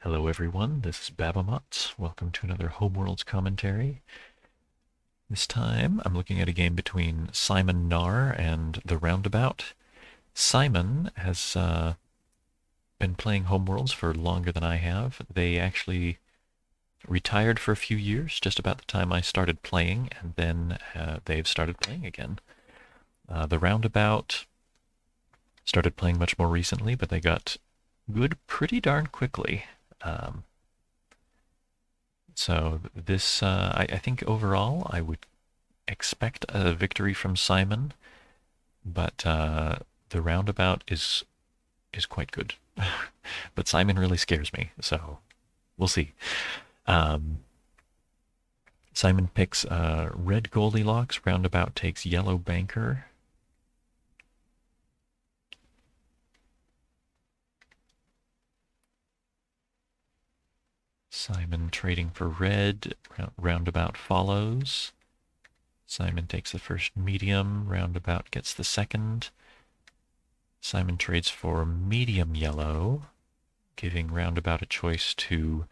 Hello everyone, this is Babamots. Welcome to another Homeworlds commentary. This time I'm looking at a game between SimonNaar and The Roundabout. Simon has been playing Homeworlds for longer than I have. They actually retired for a few years, just about the time I started playing, and then they've started playing again. The Roundabout started playing much more recently, but they got good pretty darn quickly. Um, So this, I think overall, I would expect a victory from Simon, but the roundabout is quite good. But Simon really scares me, so we'll see. Um, Simon picks red Goldilocks, roundabout takes yellow banker. Simon trading for red, roundabout follows. Simon takes the first medium, roundabout gets the second. Simon trades for medium yellow, giving roundabout a choice to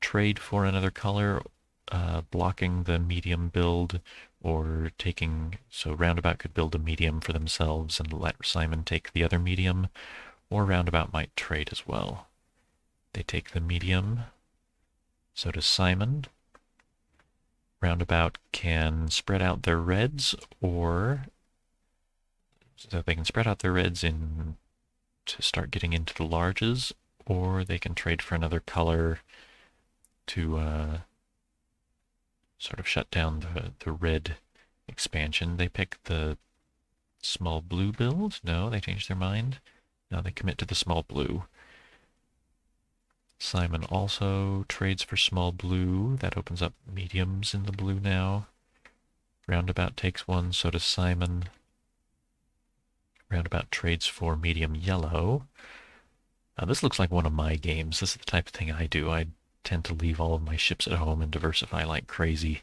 trade for another color, blocking the medium build, or taking, so roundabout could build a medium for themselves and let Simon take the other medium, or roundabout might trade as well. They take the medium, so does Simon. Roundabout can spread out their reds, or so they can spread out their reds in to start getting into the larges, or they can trade for another color to sort of shut down the red expansion. They pick the small blue build. No, they change their mind. Now they commit to the small blue. Simon also trades for small blue. That opens up mediums in the blue now. Roundabout takes one, so does Simon. Roundabout trades for medium yellow. This looks like one of my games. This is the type of thing I do. I tend to leave all of my ships at home and diversify like crazy.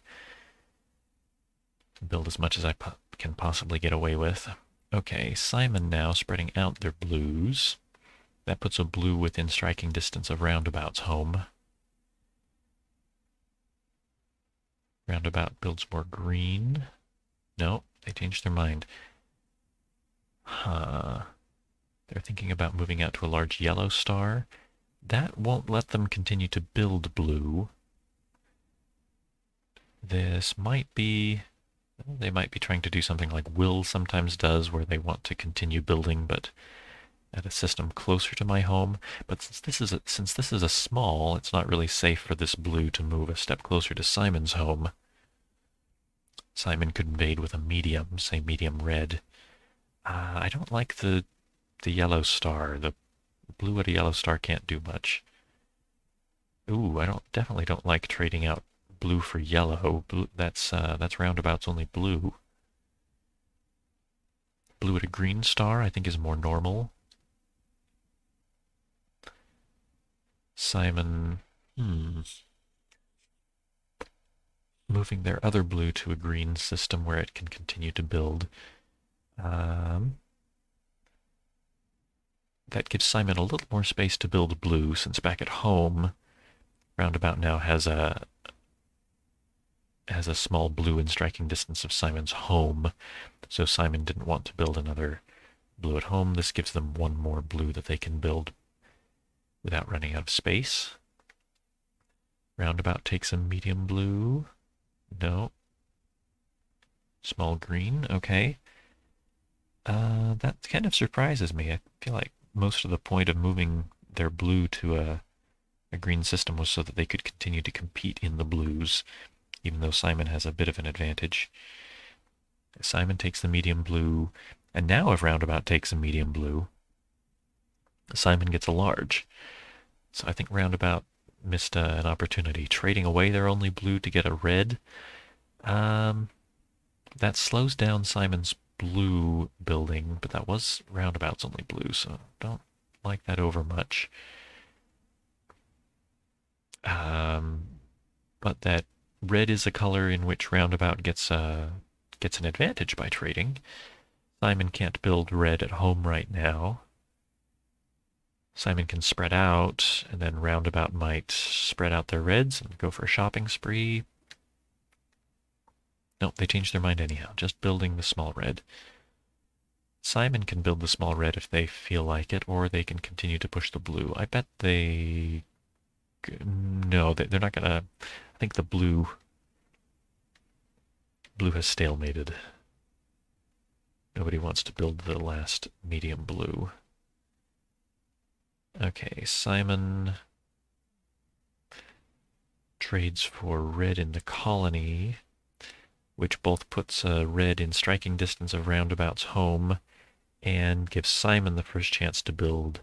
Build as much as I can possibly get away with. Okay, Simon now spreading out their blues. That puts a blue within striking distance of Roundabout's home. Roundabout builds more green. No, they changed their mind. They're thinking about moving out to a large yellow star. That won't let them continue to build blue. This might be... They might be trying to do something like Will sometimes does, where they want to continue building, but at a system closer to my home. But since this is a small, it's not really safe for this blue to move a step closer to Simon's home. Simon could invade with a medium, say medium red. I don't like the yellow star. The blue at a yellow star can't do much. Ooh, I definitely don't like trading out blue for yellow. Blue, that's Roundabout's only blue. Blue at a green star, I think, is more normal. Simon, moving their other blue to a green system where it can continue to build. That gives Simon a little more space to build blue, since back at home, Roundabout now has a small blue in striking distance of Simon's home. So Simon didn't want to build another blue at home. This gives them one more blue that they can build without running out of space. Roundabout takes a medium blue. No. Small green, okay. That kind of surprises me. I feel like most of the point of moving their blue to a green system was so that they could continue to compete in the blues, even though Simon has a bit of an advantage. Simon takes the medium blue, and now if Roundabout takes a medium blue, Simon gets a large. So I think Roundabout missed an opportunity, trading away their only blue to get a red. That slows down Simon's blue building, but that was Roundabout's only blue, so don't like that over much. But that red is a color in which Roundabout gets an advantage by trading. Simon can't build red at home right now. Simon can spread out, and then Roundabout might spread out their reds and go for a shopping spree. Nope, they changed their mind anyhow, just building the small red. Simon can build the small red if they feel like it, or they can continue to push the blue. I bet they... No, they're not gonna... I think the blue has stalemated. Nobody wants to build the last medium blue. Okay, Simon trades for red in the colony, which both puts a red in striking distance of Roundabout's home and gives Simon the first chance to build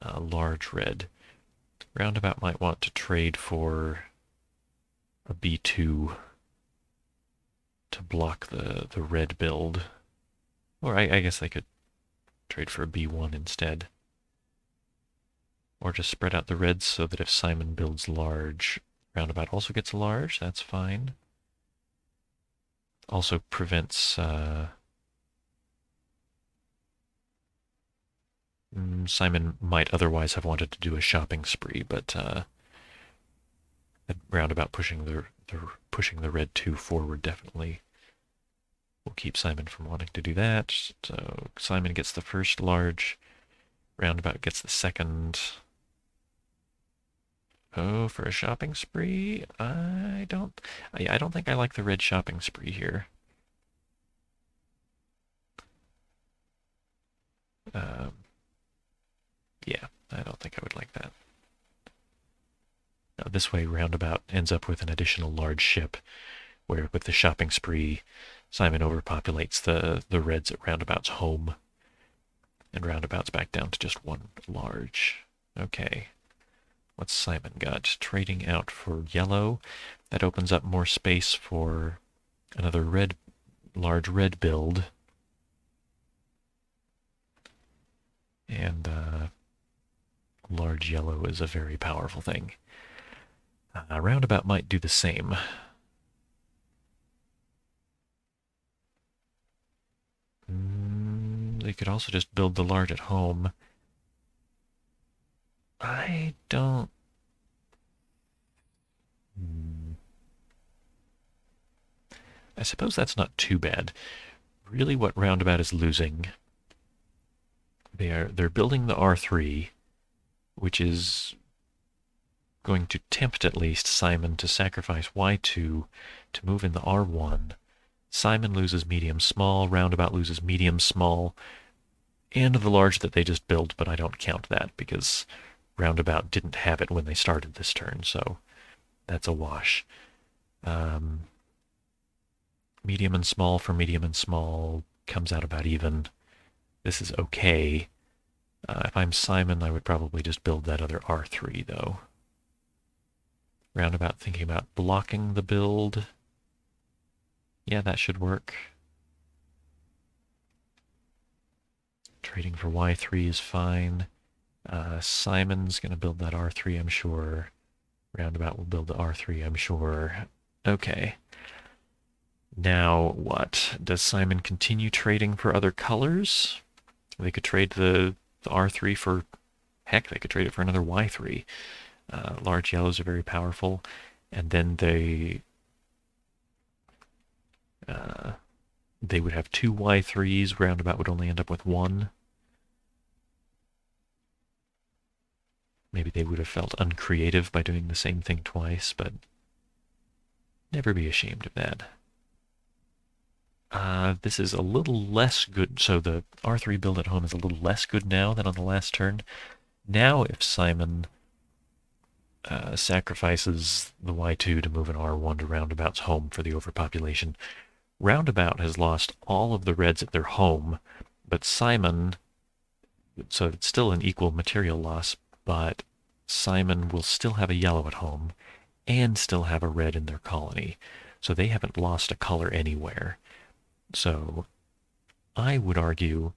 a large red. Roundabout might want to trade for a B2 to block the red build. Or I guess they could trade for a B1 instead. Or just spread out the reds so that if Simon builds large, Roundabout also gets large. That's fine. Also prevents... Simon might otherwise have wanted to do a shopping spree, but Roundabout pushing the red 2 forward definitely will keep Simon from wanting to do that. So Simon gets the first large, Roundabout gets the second. Oh, for a shopping spree? I don't think I like the red shopping spree here. Yeah, I don't think I would like that. Now, this way, Roundabout ends up with an additional large ship, where with the shopping spree, Simon overpopulates the reds at Roundabout's home, and Roundabout's back down to just one large. Okay. What's Simon got? Trading out for yellow. That opens up more space for another large red build. And large yellow is a very powerful thing. Roundabout might do the same. They could also just build the large at home. I don't... I suppose that's not too bad. Really what Roundabout is losing, they're building the R3, which is going to tempt at least Simon to sacrifice Y2 to move in the R1. Simon loses medium small, Roundabout loses medium small, and the large that they just built, but I don't count that because Roundabout didn't have it when they started this turn, so that's a wash. Medium and small for medium and small comes out about even. This is okay. If I'm Simon, I would probably just build that other R3, though. Roundabout thinking about blocking the build. Yeah, that should work. Trading for Y3 is fine. Simon's going to build that R3, I'm sure. Roundabout will build the R3, I'm sure. Okay. Now what? Does Simon continue trading for other colors? They could trade the R3 for... Heck, they could trade it for another Y3. Large yellows are very powerful. And then they would have 2 Y3s. Roundabout would only end up with 1. Maybe they would have felt uncreative by doing the same thing twice, but never be ashamed of that. This is a little less good, so the R3 build at home is a little less good now than on the last turn. Now if Simon sacrifices the Y2 to move an R1 to Roundabout's home for the overpopulation, Roundabout has lost all of the reds at their home, but Simon, so it's still an equal material loss, but Simon will still have a yellow at home and still have a red in their colony. So they haven't lost a color anywhere. So I would argue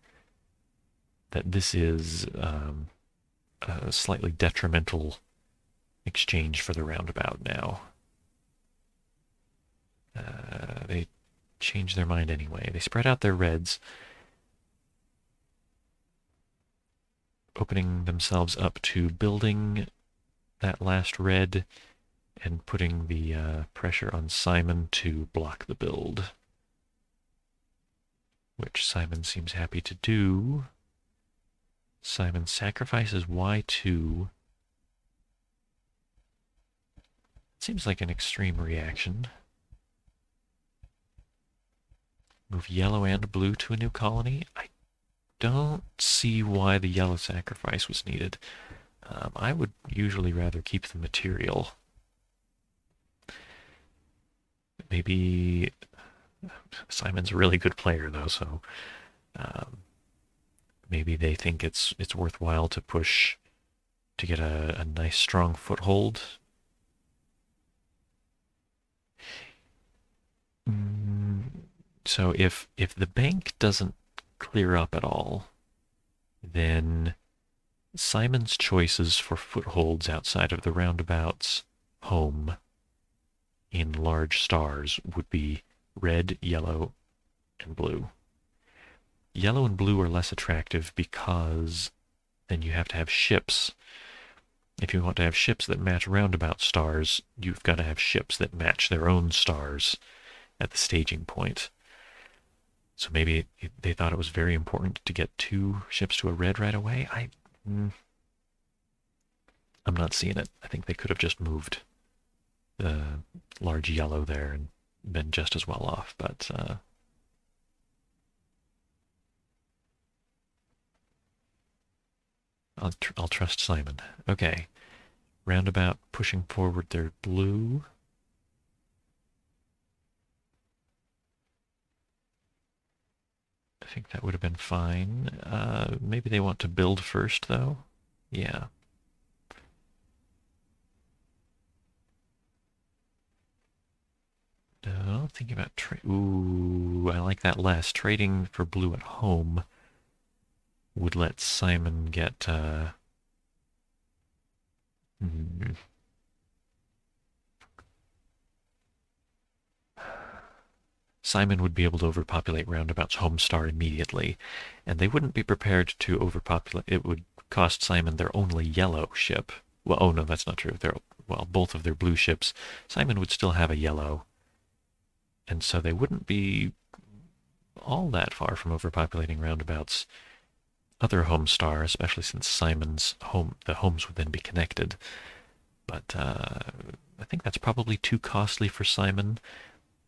that this is a slightly detrimental exchange for the Roundabout now. They change their mind anyway. They spread out their reds. opening themselves up to building that last red and putting the pressure on Simon to block the build, which Simon seems happy to do. Simon sacrifices y2. Seems like an extreme reaction. Move yellow and blue to a new colony. I don't see why the yellow sacrifice was needed. I would usually rather keep the material. Maybe Simon's a really good player, though, so maybe they think it's worthwhile to push to get a nice strong foothold. So if the bank doesn't clear up at all, then Simon's choices for footholds outside of the roundabout's home in large stars would be red, yellow, and blue. Yellow and blue are less attractive because then you have to have ships. If you want to have ships that match roundabout stars, you've got to have ships that match their own stars at the staging point. So maybe they thought it was very important to get 2 ships to a red right away. I'm not seeing it. I think they could have just moved the large yellow there and been just as well off, but I'll trust Simon. Okay, roundabout pushing forward their blue. I think that would have been fine. Maybe they want to build first, though. Yeah. No, thinking about ooh, I like that less. Trading for blue at home would let Simon get Simon would be able to overpopulate Roundabout's home star immediately, and they wouldn't be prepared to overpopulate. It would cost Simon their only yellow ship. Well, oh no, that's not true. Well, both of their blue ships. Simon would still have a yellow, and so they wouldn't be all that far from overpopulating Roundabout's other home star, especially since Simon's home, the homes would then be connected. But I think that's probably too costly for Simon.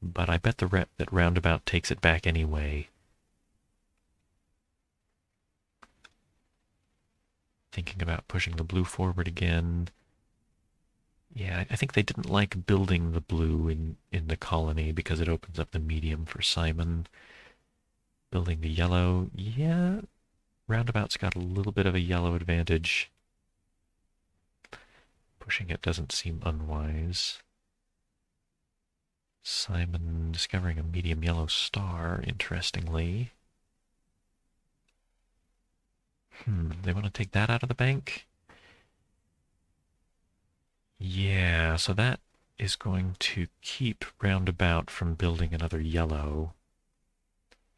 But I bet that Roundabout takes it back anyway. Thinking about pushing the blue forward again. Yeah, I think they didn't like building the blue in the colony because it opens up the medium for Simon. Building the yellow, yeah, Roundabout's got a little bit of a yellow advantage. Pushing it doesn't seem unwise. Simon discovering a medium yellow star, interestingly. They want to take that out of the bank? Yeah, so that is going to keep Roundabout from building another yellow,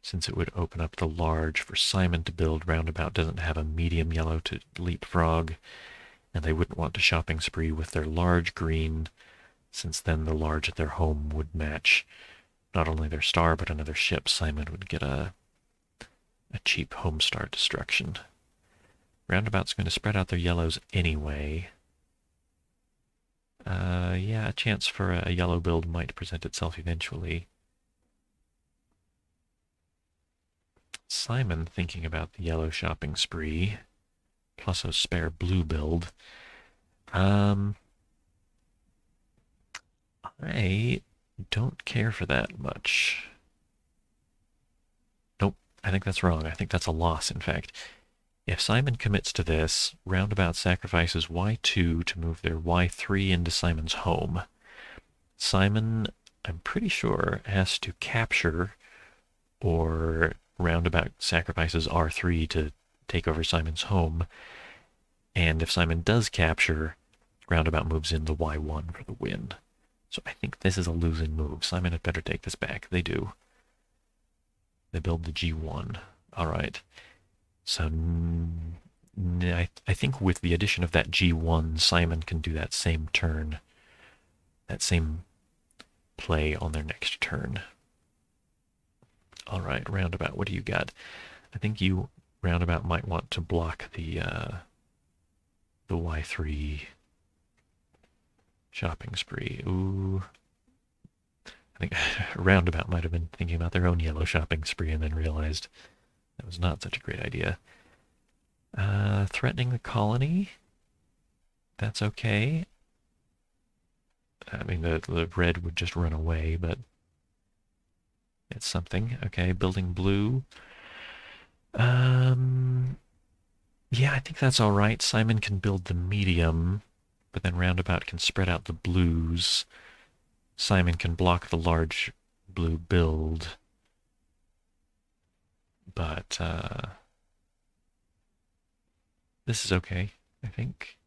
since it would open up the large for Simon to build. Roundabout doesn't have a medium yellow to leapfrog, and they wouldn't want to shopping spree with their large green, since then the large at their home would match not only their star but another ship. Simon would get a cheap home star destruction. Roundabout's going to spread out their yellows anyway. Yeah, a chance for a yellow build might present itself eventually. Simon thinking about the yellow shopping spree, plus a spare blue build. I don't care for that much. Nope, I think that's wrong. I think that's a loss, in fact. If Simon commits to this, Roundabout sacrifices y2 to move their y3 into Simon's home. Simon, I'm pretty sure, has to capture, or Roundabout sacrifices r3 to take over Simon's home. And if Simon does capture, Roundabout moves in the y1 for the win. So I think this is a losing move. Simon had better take this back. They do. They build the G1. All right. So I think with the addition of that G1, Simon can do that same turn, that same play on their next turn. All right, Roundabout, what do you got? I think you, Roundabout, might want to block the Y3 shopping spree. Ooh. I think Roundabout might have been thinking about their own yellow shopping spree and then realized that was not such a great idea. Threatening the colony. That's okay. I mean, the red would just run away, but it's something. Okay, building blue. Yeah, I think that's all right. Simon can build the medium, but then Roundabout can spread out the blues. Simon can block the large blue build, but this is okay, I think.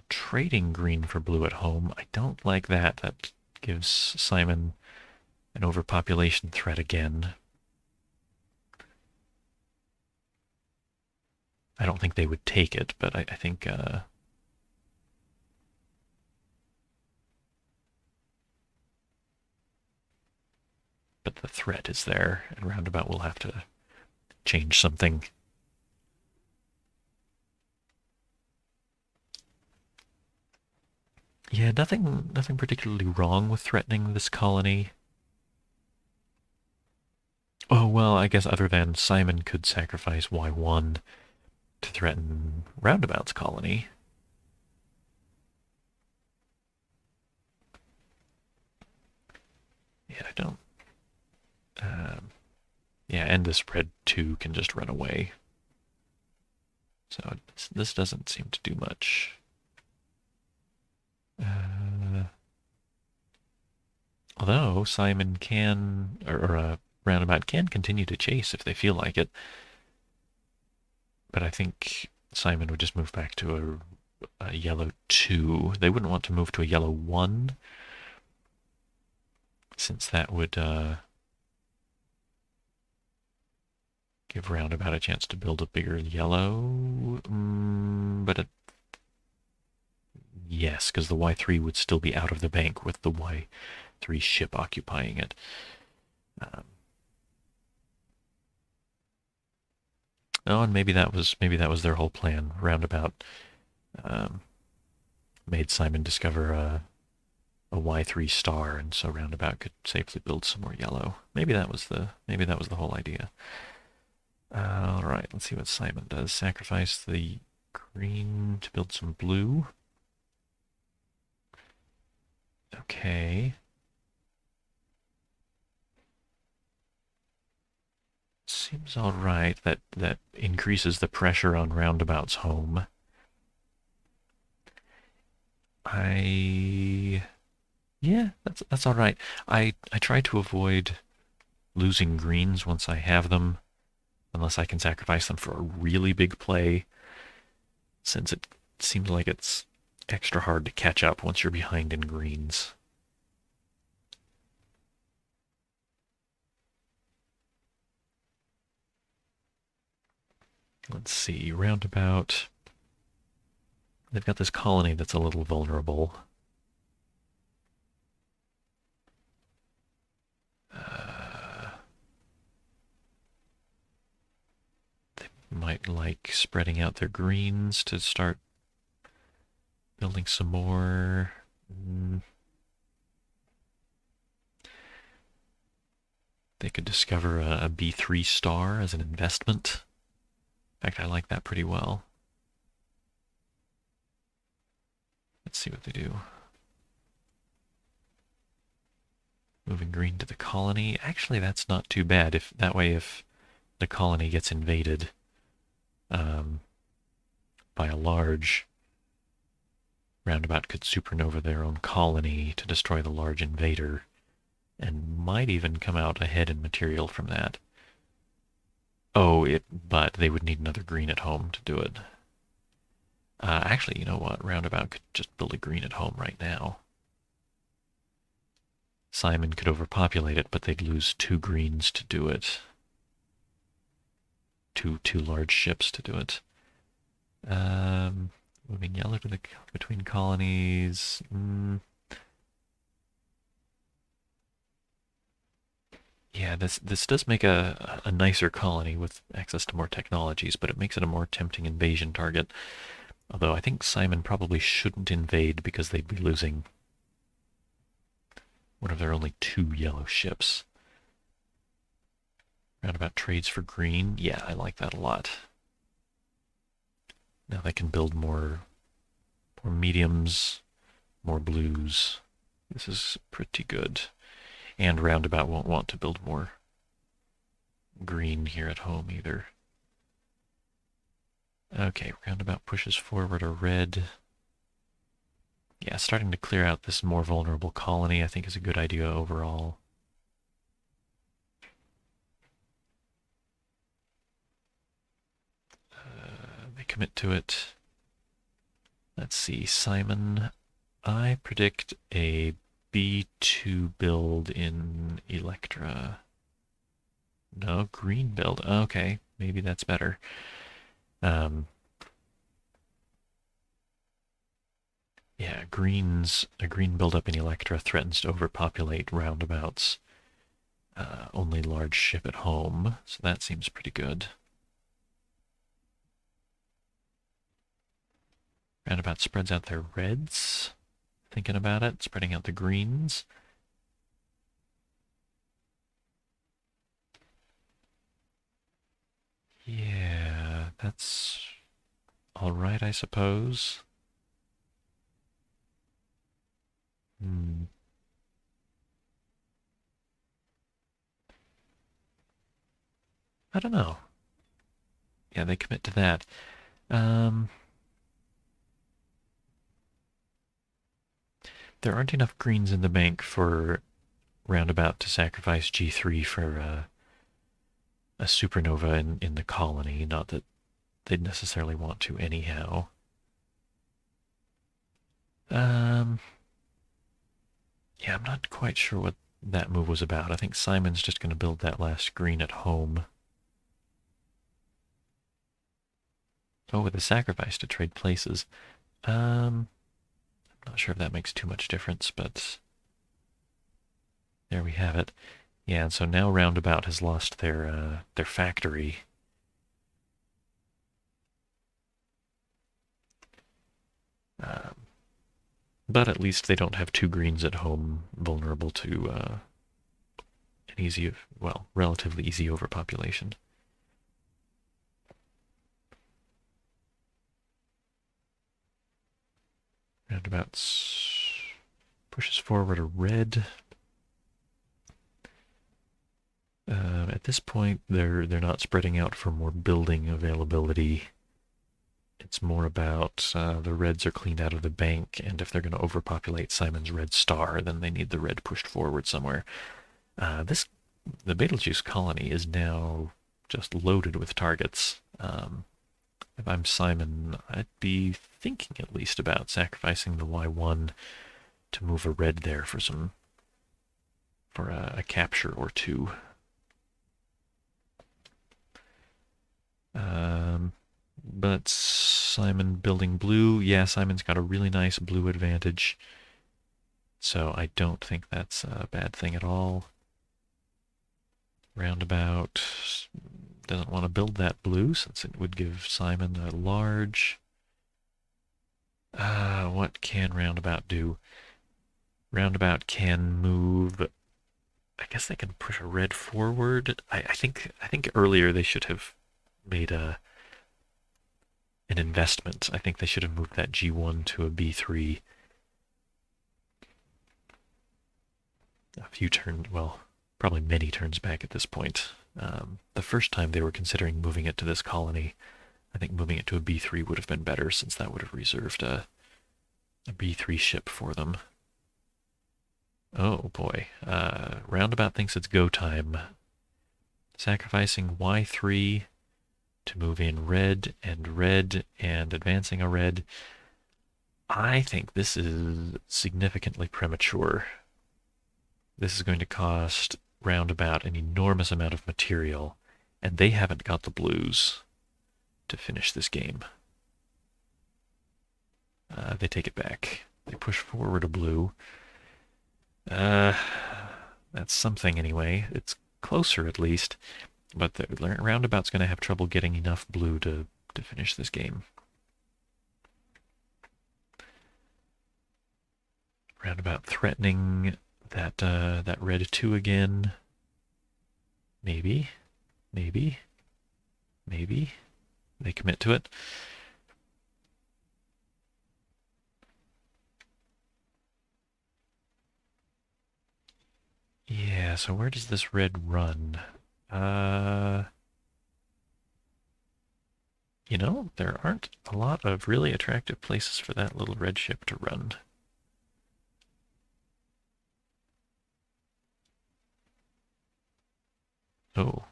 Trading green for blue at home. I don't like that. That gives Simon an overpopulation threat again. I don't think they would take it, but I think but the threat is there, and Roundabout will have to change something. Yeah, nothing particularly wrong with threatening this colony. Oh, well, I guess other than Simon could sacrifice Y1 to threaten Roundabout's colony. Yeah, I don't. Yeah, and this red 2 can just run away. So this doesn't seem to do much. Although Simon can, or Roundabout can continue to chase if they feel like it. But I think Simon would just move back to a yellow 2. They wouldn't want to move to a yellow 1, since that would give Roundabout a chance to build a bigger yellow. Yes, because the Y3 would still be out of the bank with the Y3 ship occupying it. Oh, and maybe that was their whole plan. Roundabout made Simon discover a Y3 star, and so Roundabout could safely build some more yellow. Maybe that was the whole idea. All right, let's see what Simon does. Sacrifice the green to build some blue. Okay. Seems all right. That increases the pressure on Roundabout's home. Yeah, that's all right. I try to avoid losing greens once I have them, unless I can sacrifice them for a really big play, since it seems like it's extra hard to catch up once you're behind in greens. Let's see, Roundabout. They've got this colony that's a little vulnerable. They might like spreading out their greens to start building some more. They could discover a B3 star as an investment. In fact, I like that pretty well. Let's see what they do. Moving green to the colony. Actually, that's not too bad. If that way, if the colony gets invaded by a large, Roundabout could supernova their own colony to destroy the large invader, and might even come out ahead in material from that. But they would need another green at home to do it. Actually, you know what? Roundabout could just build a green at home right now. Simon could overpopulate it, but they'd lose 2 greens to do it. two large ships to do it. Moving yellow to the between colonies. Yeah, this does make a nicer colony with access to more technologies, but it makes it a more tempting invasion target. Although I think Simon probably shouldn't invade because they'd be losing one of their only two yellow ships. Roundabout trades for green. Yeah, I like that a lot. Now they can build more mediums, more blues. This is pretty good. And Roundabout won't want to build more green here at home either. Okay, Roundabout pushes forward a red. Yeah, starting to clear out this more vulnerable colony I think is a good idea overall. They commit to it. Let's see, Simon. I predict a B2 build in Electra. No, green build. Okay, maybe that's better. Yeah, a green buildup in Electra threatens to overpopulate Roundabout's only large ship at home, so that seems pretty good. Roundabout spreads out their reds, thinking about it, spreading out the greens. Yeah, that's all right, I suppose. I don't know. Yeah, they commit to that. There aren't enough greens in the bank for Roundabout to sacrifice G3 for a supernova in the colony. Not that they'd necessarily want to anyhow. Yeah, I'm not quite sure what that move was about. I think Simon's just going to build that last green at home. Oh, with a sacrifice to trade places. I'm not sure if that makes too much difference, but there we have it. Yeah, and so now Roundabout has lost their factory. But at least they don't have two greens at home vulnerable to an easy, well, relatively easy overpopulation. Roundabout pushes forward a red. At this point, they're not spreading out for more building availability. It's more about the reds are cleaned out of the bank, and if they're going to overpopulate Simon's red star, then they need the red pushed forward somewhere. The Betelgeuse colony is now just loaded with targets. If I'm Simon, I'd be thinking at least about sacrificing the Y1 to move a red there for a capture or two. But Simon building blue, yeah, Simon's got a really nice blue advantage. So I don't think that's a bad thing at all. Roundabout doesn't want to build that blue since it would give Simon a large. What can Roundabout do? Roundabout can move. I guess they can push a red forward. I think earlier they should have made an investment. I think they should have moved that G1 to a B3 a few turns, well, probably many turns back at this point. The first time they were considering moving it to this colony, I think moving it to a B3 would have been better since that would have reserved a B3 ship for them. Oh boy, Roundabout thinks it's go time. Sacrificing Y3 to move in red and advancing a red. I think this is significantly premature. This is going to cost Roundabout an enormous amount of material, And they haven't got the blues to finish this game. They take it back. They push forward a blue. That's something anyway. It's closer at least. But the roundabout's going to have trouble getting enough blue to finish this game. Roundabout threatening that red 2 again. Maybe. Maybe. Maybe. They commit to it. Yeah, so where does this red run? You know, there aren't a lot of really attractive places for that little red ship to run. Oh,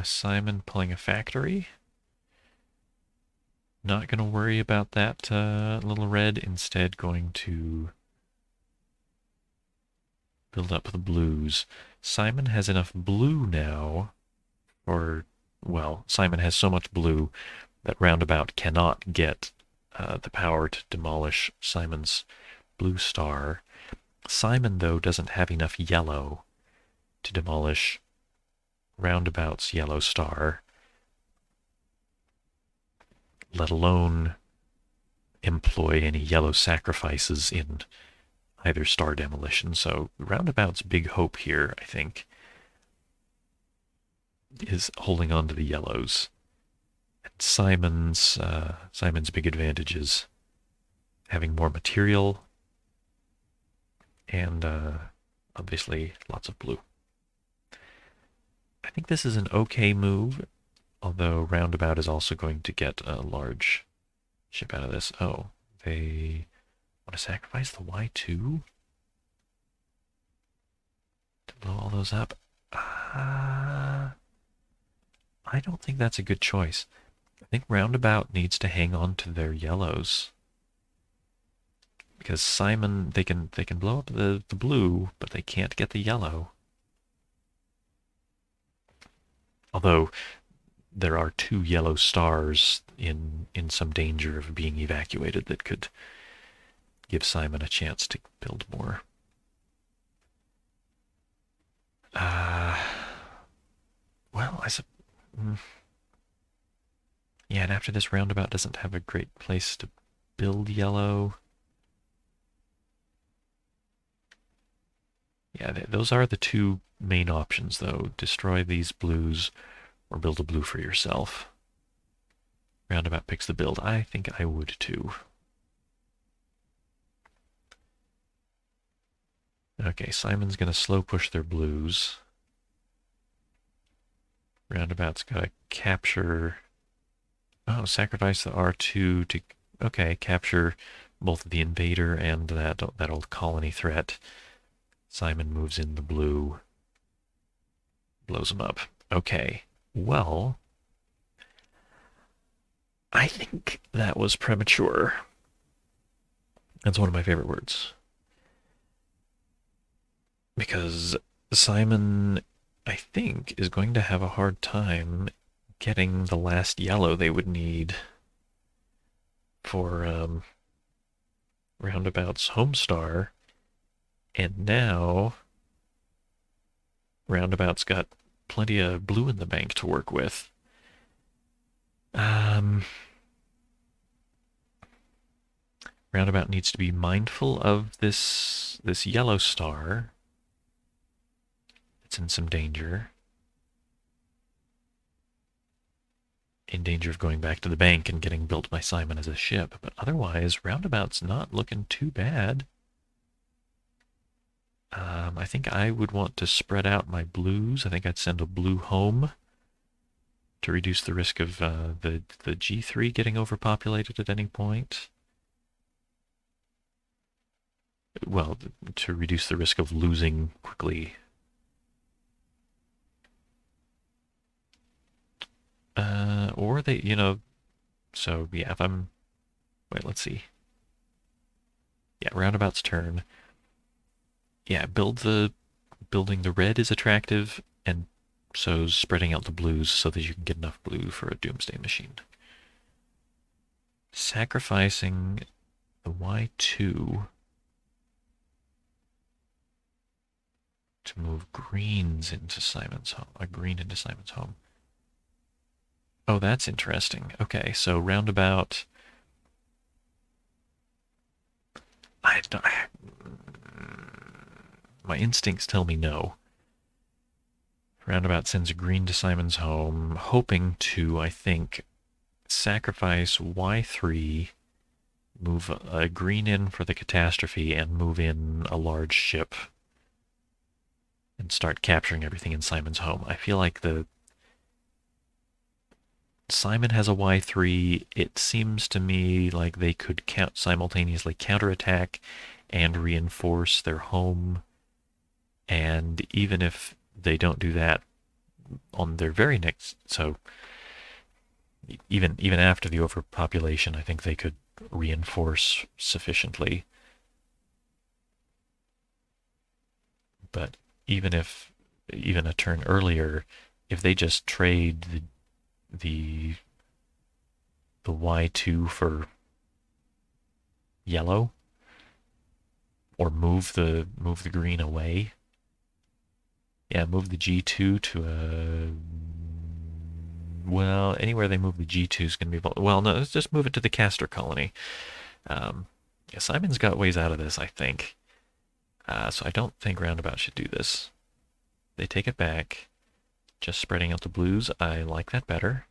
Simon pulling a factory. Not going to worry about that little red. Instead, going to build up the blues. Simon has enough blue now, or, well, Simon has so much blue that Roundabout cannot get the power to demolish Simon's blue star. Simon, though, doesn't have enough yellow to demolish Roundabout's yellow star, let alone employ any yellow sacrifices in either star demolition. So Roundabout's big hope here, I think, is holding on to the yellows. And Simon's big advantage is having more material and obviously lots of blue. I think this is an okay move, although Roundabout is also going to get a large ship out of this. Oh, they want to sacrifice the Y2 to blow all those up? I don't think that's a good choice. I think Roundabout needs to hang on to their yellows. Because Simon, they can blow up the blue, but they can't get the yellow. Although there are 2 yellow stars in some danger of being evacuated that could give Simon a chance to build more. Well, yeah, and after this, Roundabout doesn't have a great place to build yellow. Yeah, those are the 2 main options, though. Destroy these blues or build a blue for yourself. Roundabout picks the build. I think I would too. Okay, Simon's going to slow push their blues. Roundabout's got to capture... Oh, sacrifice the R2 to... Okay, capture both the invader and that old colony threat. Simon moves in the blue. Blows him up. Okay, well... I think that was premature. That's one of my favorite words. Because Simon, I think, is going to have a hard time getting the last yellow they would need for Roundabout's Homestar. And now Roundabout's got plenty of blue in the bank to work with. Roundabout needs to be mindful of this yellow star. It's in some danger. In danger of going back to the bank and getting built by Simon as a ship. But otherwise, Roundabout's not looking too bad. I think I would want to spread out my blues. I think I'd send a blue home to reduce the risk of the G3 getting overpopulated at any point. Well, to reduce the risk of losing quickly. Or they, so yeah, if I'm, wait, let's see. Yeah, Roundabout's turn. Yeah, building the red is attractive, and So spreading out the blues so that you can get enough blue for a Doomsday Machine. Sacrificing the Y2 to move greens into Simon's home. A green into Simon's home. Oh, that's interesting. Okay, so roundabout. I don't. My instincts tell me no. Roundabout sends a green to Simon's home, hoping to, I think, sacrifice Y3, move a green in for the catastrophe, and move in a large ship and start capturing everything in Simon's home. I feel like Simon has a Y3. It seems to me like they could simultaneously counterattack and reinforce their home. And even if they don't do that on their very next, so even after the overpopulation, I think they could reinforce sufficiently. But even a turn earlier, if they just trade the Y2 for yellow, or move the green away. Yeah, move the G2 to a... Well, anywhere they move the G2 is going to be... Well, no, let's just move it to the Castor colony. Yeah, Simon's got ways out of this, I think. So I don't think Roundabout should do this. They take it back. Just spreading out the blues, I like that better.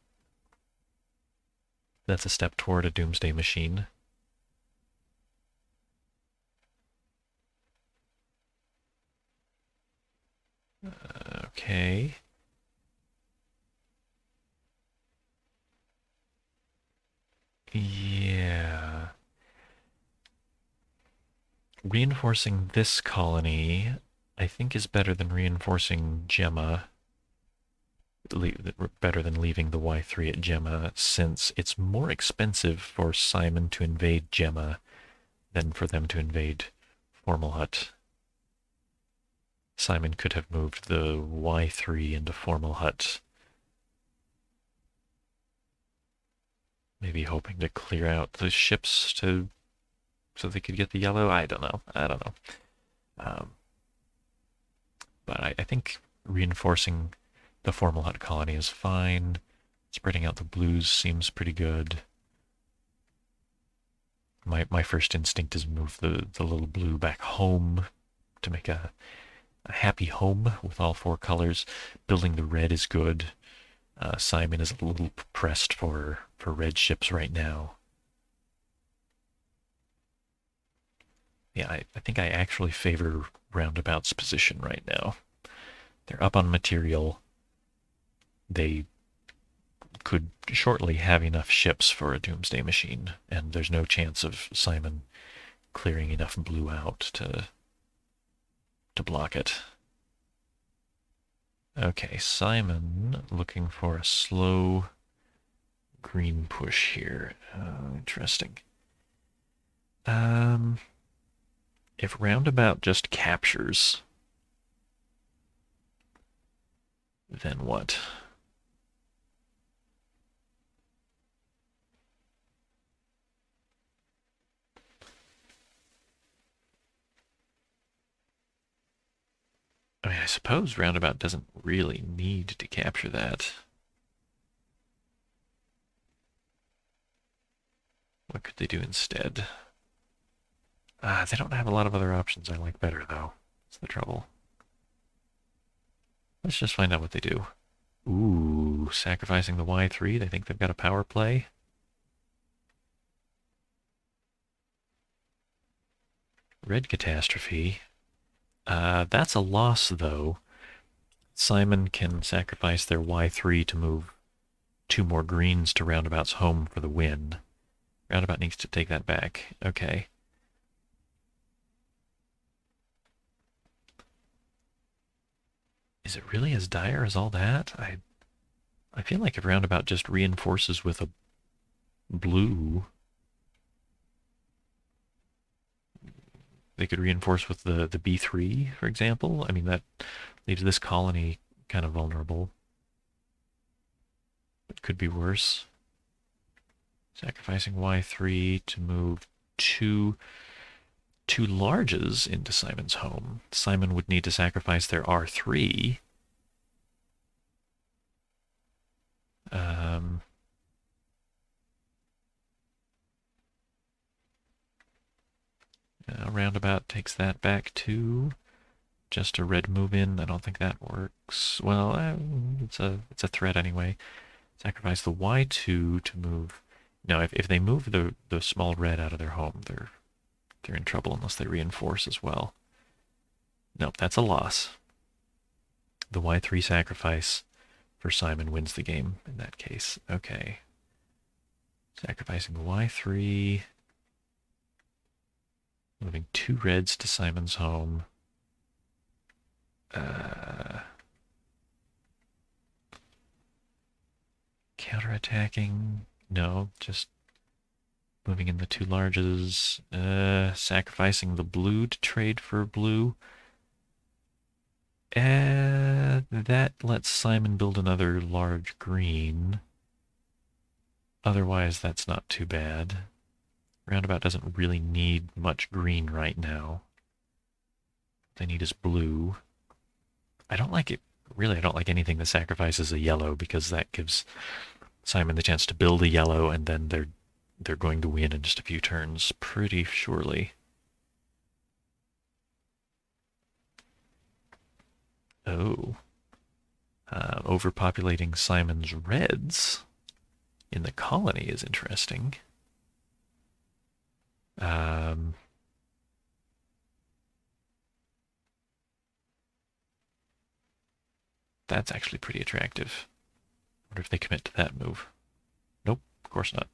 That's a step toward a Doomsday Machine. Okay. Yeah. Reinforcing this colony, I think, is better than reinforcing Gemma. Better than leaving the Y3 at Gemma, since it's more expensive for Simon to invade Gemma than for them to invade Formalhut. Simon could have moved the Y3 into Formalhut, maybe hoping to clear out the ships so they could get the yellow. I don't know. But I think reinforcing the Formalhut colony is fine. Spreading out the blues seems pretty good. My first instinct is move the little blue back home to make a happy home with all four colors. Building the red is good. Simon is a little pressed for red ships right now. Yeah, I think I actually favor Roundabout's position right now. They're up on material. They could shortly have enough ships for a Doomsday Machine, and there's no chance of Simon clearing enough blue out to block it. Okay, Simon looking for a slow green push here. Interesting. If Roundabout just captures, then what? I mean, I suppose Roundabout doesn't really need to capture that. What could they do instead? They don't have a lot of other options I like better, though. That's the trouble. Let's just find out what they do. Ooh, sacrificing the Y3. They think they've got a power play. Red Catastrophe. That's a loss, though. Simon can sacrifice their Y3 to move 2 more greens to Roundabout's home for the win. Roundabout needs to take that back. Okay. Is it really as dire as all that? I feel like if Roundabout just reinforces with a blue, they could reinforce with the B3, for example. I mean, that leaves this colony kind of vulnerable. But could be worse. Sacrificing Y3 to move two larges into Simon's home. Simon would need to sacrifice their R3. Roundabout takes that back to just a red move in. I don't think that works. Well, it's a threat anyway. Sacrifice the Y2 to move. No, if they move the small red out of their home, they're in trouble unless they reinforce as well. Nope, that's a loss. The Y3 sacrifice for Simon wins the game in that case. Okay. Sacrificing the Y3. Moving two reds to Simon's home. Counterattacking? No, just moving in the two larges. Sacrificing the blue to trade for blue. That lets Simon build another large green. Otherwise, that's not too bad. Roundabout doesn't really need much green right now. What they need is blue. I don't like it. Really, I don't like anything that sacrifices a yellow because that gives Simon the chance to build a yellow and then they're going to win in just a few turns pretty surely. Oh. Overpopulating Simon's reds in the colony is interesting. That's actually pretty attractive. I wonder if they commit to that move. Nope, of course not.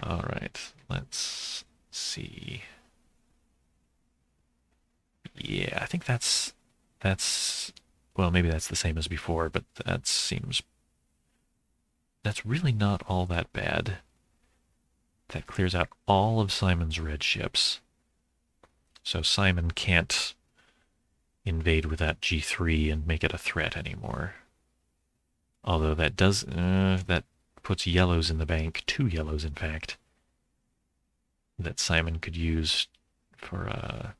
All right, let's see. Yeah, I think that's well, maybe that's the same as before, but that's really not all that bad. That clears out all of Simon's red ships. So Simon can't invade with that G3 and make it a threat anymore. Although that does, that puts yellows in the bank, 2 yellows in fact, that Simon could use for,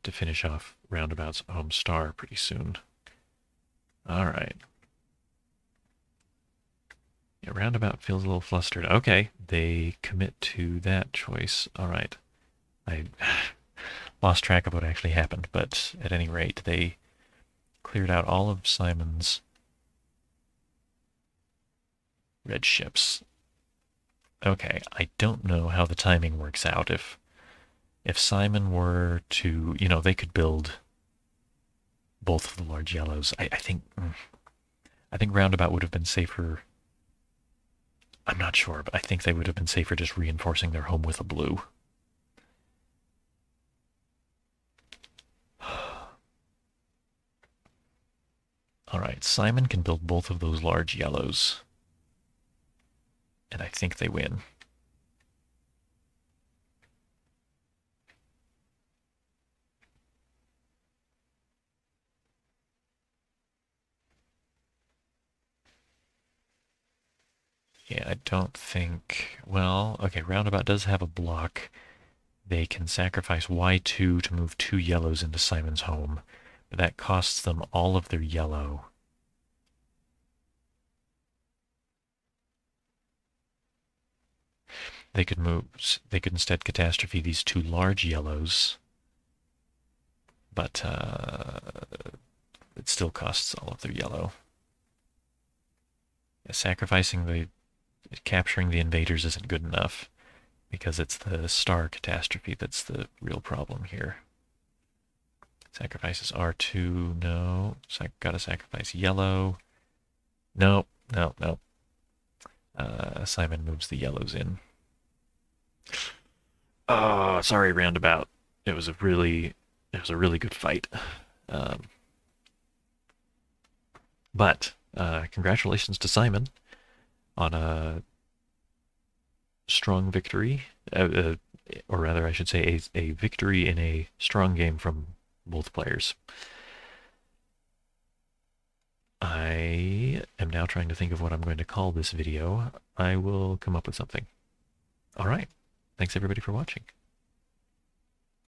to finish off Roundabout's home star pretty soon. Alright. Yeah, Roundabout feels a little flustered. Okay, they commit to that choice. Alright. I lost track of what actually happened, but at any rate, they cleared out all of Simon's red ships. Okay, I don't know how the timing works out. If Simon were to, they could build both of the large yellows. I think Roundabout would have been safer. I'm not sure, but I think they would have been safer just reinforcing their home with a blue. Alright, Simon can build both of those large yellows. And I think they win. Yeah, I don't think... Well, okay, Roundabout does have a block. They can sacrifice Y2 to move 2 yellows into Simon's home. But that costs them all of their yellow. They could instead catastrophe these 2 large yellows. But it still costs all of their yellow. Capturing the invaders isn't good enough because it's the star catastrophe that's the real problem here. Sacrifices R2, no. Gotta sacrifice yellow. Nope, no. Simon moves the yellows in. Oh, sorry, Roundabout. It was a really good fight. But congratulations to Simon on a strong victory. or rather I should say a victory in a strong game from both players. I am now trying to think of what I'm going to call this video. I will come up with something. All right. Thanks everybody for watching.